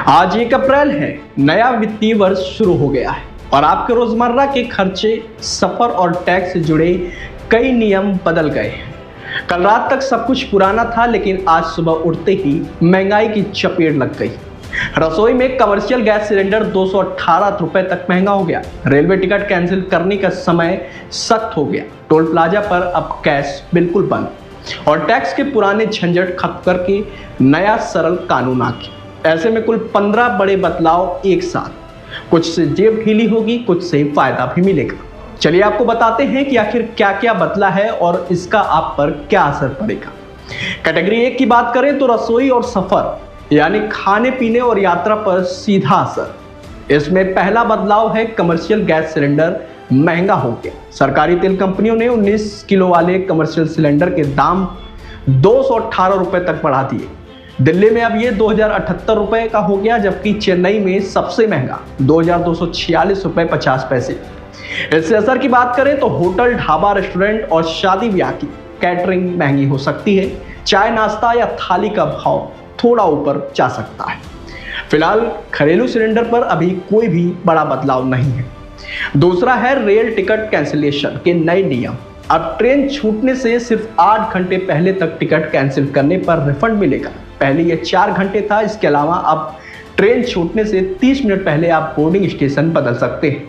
आज 1 अप्रैल है, नया वित्तीय वर्ष शुरू हो गया है और आपके रोजमर्रा के खर्चे, सफर और टैक्स से जुड़े कई नियम बदल गए हैं। कल रात तक सब कुछ पुराना था, लेकिन आज सुबह उठते ही महंगाई की चपेट लग गई। रसोई में कमर्शियल गैस सिलेंडर 218 रुपए तक महंगा हो गया। रेलवे टिकट कैंसिल करने का समय सख्त हो गया। टोल प्लाजा पर अब कैश बिल्कुल बंद और टैक्स के पुराने झंझट खत्म करके नया सरल कानून आ गया। ऐसे में कुल 15 बड़े बदलाव एक साथ, कुछ से जेब ढीली होगी, कुछ से फायदा भी मिलेगा। चलिए आपको बताते हैं कि आखिर क्या क्या बदला है और इसका आप पर क्या असर पड़ेगा। कैटेगरी 1 की बात करें तो रसोई और सफर यानी खाने पीने और यात्रा पर सीधा असर। इसमें पहला बदलाव है कमर्शियल गैस सिलेंडर महंगा हो गया। सरकारी तेल कंपनियों ने 19 किलो वाले कमर्शियल सिलेंडर के दाम 218 रुपए तक बढ़ा दिए। दिल्ली में अब ये 2078 रुपए का हो गया, जबकि चेन्नई में सबसे महंगा 2246 रुपए 50 पैसे। इससे असर की बात करें तो होटल, ढाबा, रेस्टोरेंट और शादी ब्याह की कैटरिंग महंगी हो सकती है। चाय, नाश्ता या थाली का भाव थोड़ा ऊपर जा सकता है। फिलहाल घरेलू सिलेंडर पर अभी कोई भी बड़ा बदलाव नहीं है। दूसरा है रेल टिकट कैंसिलेशन के नए नियम। अब ट्रेन छूटने से सिर्फ 8 घंटे पहले तक टिकट कैंसिल करने पर रिफंड मिलेगा। पहले ये 4 घंटे था। इसके अलावा अब ट्रेन छूटने से 30 मिनट पहले आप बोर्डिंग स्टेशन बदल सकते हैं।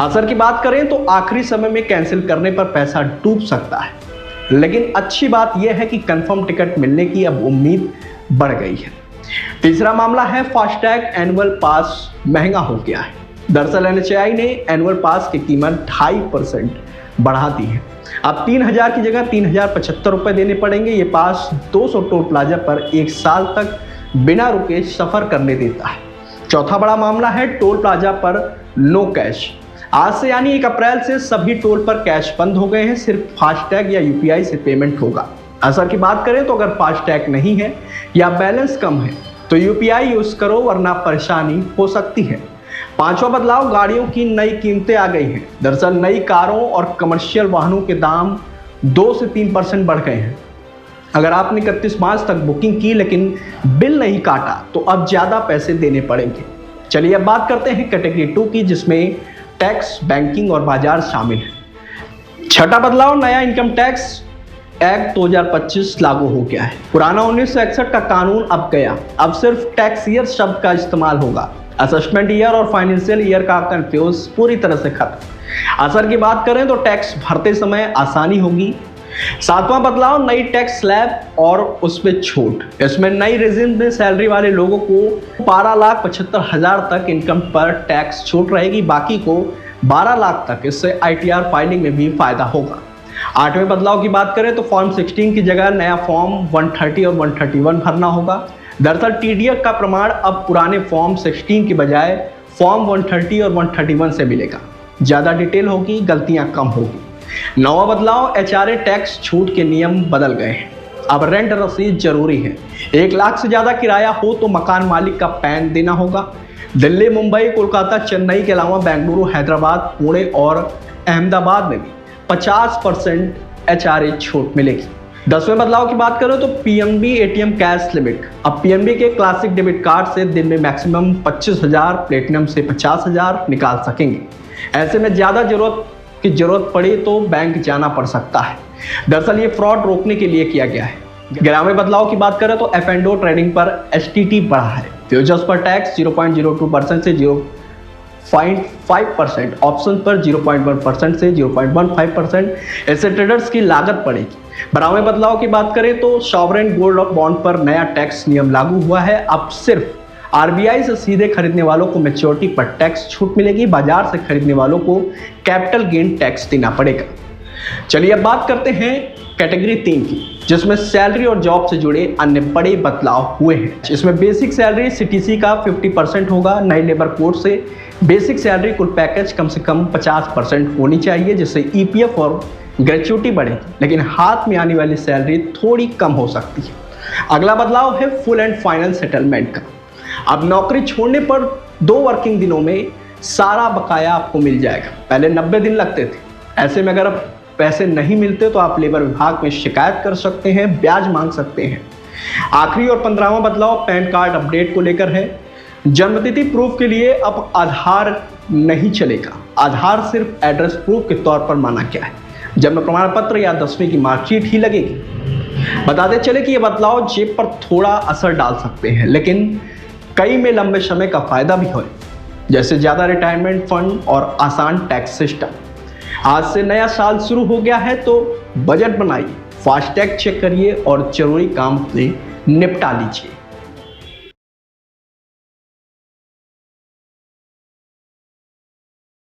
असर की बात करें तो आखिरी समय में कैंसिल करने पर पैसा डूब सकता है, लेकिन अच्छी बात यह है कि कंफर्म टिकट मिलने की अब उम्मीद बढ़ गई है। तीसरा मामला है फास्टैग एनुअल पास महंगा हो गया है। दरअसल NHAI ने एनुअल पास की कीमत 2.5% बढ़ा दी है। अब 3000 की जगह 3075 रुपए देने पड़ेंगे। ये पास 200 टोल प्लाजा पर 1 साल तक बिना रुके सफर करने देता है। चौथा बड़ा मामला है टोल प्लाजा पर नो कैश। आज से यानी 1 अप्रैल से सभी टोल पर कैश बंद हो गए हैं। सिर्फ फास्टैग या UPI से पेमेंट होगा। असर की बात करें तो अगर फास्टैग नहीं है या बैलेंस कम है तो UPI यूज करो, वरना परेशानी हो सकती है। पांचवा बदलाव, गाड़ियों की नई कीमतें आ गई हैं। दरअसल नई कारों और कमर्शियल वाहनों के दाम 2 से 3% बढ़ गए हैं। अगर आपने 31 मार्च तक बुकिंग की लेकिन बिल नहीं काटा तो अब ज़्यादा पैसे देने पड़ेंगे। चलिए अब बात करते हैं कैटेगरी 2 की, जिसमें टैक्स, बैंकिंग और बाजार शामिल है। छठा बदलाव, नया इनकम टैक्स एक्ट 2025 लागू हो गया है। पुराना 1961 का कानून अब गया। अब सिर्फ टैक्स ईयर शब्द का इस्तेमाल होगा। असेसमेंट ईयर और फाइनेंशियल ईयर का कंफ्यूज पूरी तरह से खत्म। असर की बात करें तो टैक्स भरते समय आसानी होगी। सातवां बदलाव, नई टैक्स स्लैब और उसमें छूट। इसमें नई रेजिम में सैलरी वाले लोगों को 12,75,000 तक इनकम पर टैक्स छूट रहेगी, बाकी को 12 लाख तक। इससे ITR फाइलिंग में भी फायदा होगा। आठवें बदलाव की बात करें तो फॉर्म 16 की जगह नया फॉर्म 130 और 131 भरना होगा। दरअसल TDS का प्रमाण अब पुराने फॉर्म 16 के बजाय फॉर्म 130 और 131 से मिलेगा। ज़्यादा डिटेल होगी, गलतियां कम होगी। नौवा बदलाव, HRA टैक्स छूट के नियम बदल गए हैं। अब रेंट रसीद जरूरी है। 1 लाख से ज़्यादा किराया हो तो मकान मालिक का पैन देना होगा। दिल्ली, मुंबई, कोलकाता, चेन्नई के अलावा बेंगलुरु, हैदराबाद, पुणे और अहमदाबाद में भी 50% HRA छूट मिलेगी। 10वें बदलाव की बात करें तो PNB ATM कैश लिमिट। अब PNB के क्लासिक डेबिट कार्ड से दिन में मैक्सिमम 25,000, प्लेटिनम से 50,000 निकाल सकेंगे। ऐसे में ज़्यादा जरूरत पड़े तो बैंक जाना पड़ सकता है। दरअसल ये फ्रॉड रोकने के लिए किया गया है। 11वें बदलाव की बात करें तो F&O ट्रेडिंग पर STT बढ़ा है। फ्यूचर्स पर टैक्स 0.02% से 0.5%, ऑप्शन पर 0.1% से 0.15%। इससे ट्रेडर्स की लागत बढ़ेगी। 12वें बदलाव की बात करें तो सॉवरेन गोल्ड और बॉन्ड पर नया टैक्स नियम लागू हुआ है। अब सिर्फ RBI से सीधे खरीदने वालों को मैच्योरिटी पर टैक्स छूट मिलेगी। बाजार से खरीदने वालों को कैपिटल गेन टैक्स देना पड़ेगा। चलिए अब बात करते हैं कैटेगरी 3 की, जिसमें सैलरी और जॉब से जुड़े अन्य बड़े बदलाव हुए हैं। इसमें बेसिक सैलरी CTC का 50% होगा। नए लेबर कोड से बेसिक सैलरी कुल पैकेज कम से कम 50% होनी चाहिए, जिससे EPF और ग्रेच्युटी बढ़ेगी, लेकिन हाथ में आने वाली सैलरी थोड़ी कम हो सकती है। अगला बदलाव है फुल एंड फाइनल सेटलमेंट का। अब नौकरी छोड़ने पर 2 वर्किंग दिनों में सारा बकाया आपको मिल जाएगा। पहले 90 दिन लगते थे। ऐसे में अगर पैसे नहीं मिलते तो आप लेबर विभाग में शिकायत कर सकते हैं, ब्याज मांग सकते हैं। आखिरी और 15वां बदलाव पैन कार्ड अपडेट को लेकर है। जन्मतिथि प्रूफ के लिए अब आधार नहीं चलेगा। आधार सिर्फ एड्रेस प्रूफ के तौर पर माना गया है। जन्म प्रमाण पत्र या 10वीं की मार्कशीट ही लगेगी। बताते चले कि ये बदलाव जेब पर थोड़ा असर डाल सकते हैं, लेकिन कई में लंबे समय का फायदा भी है, जैसे ज्यादा रिटायरमेंट फंड और आसान टैक्स सिस्टम। आज से नया साल शुरू हो गया है तो बजट बनाइए, फास्टैग चेक करिए और जरूरी काम अपने निपटा लीजिए।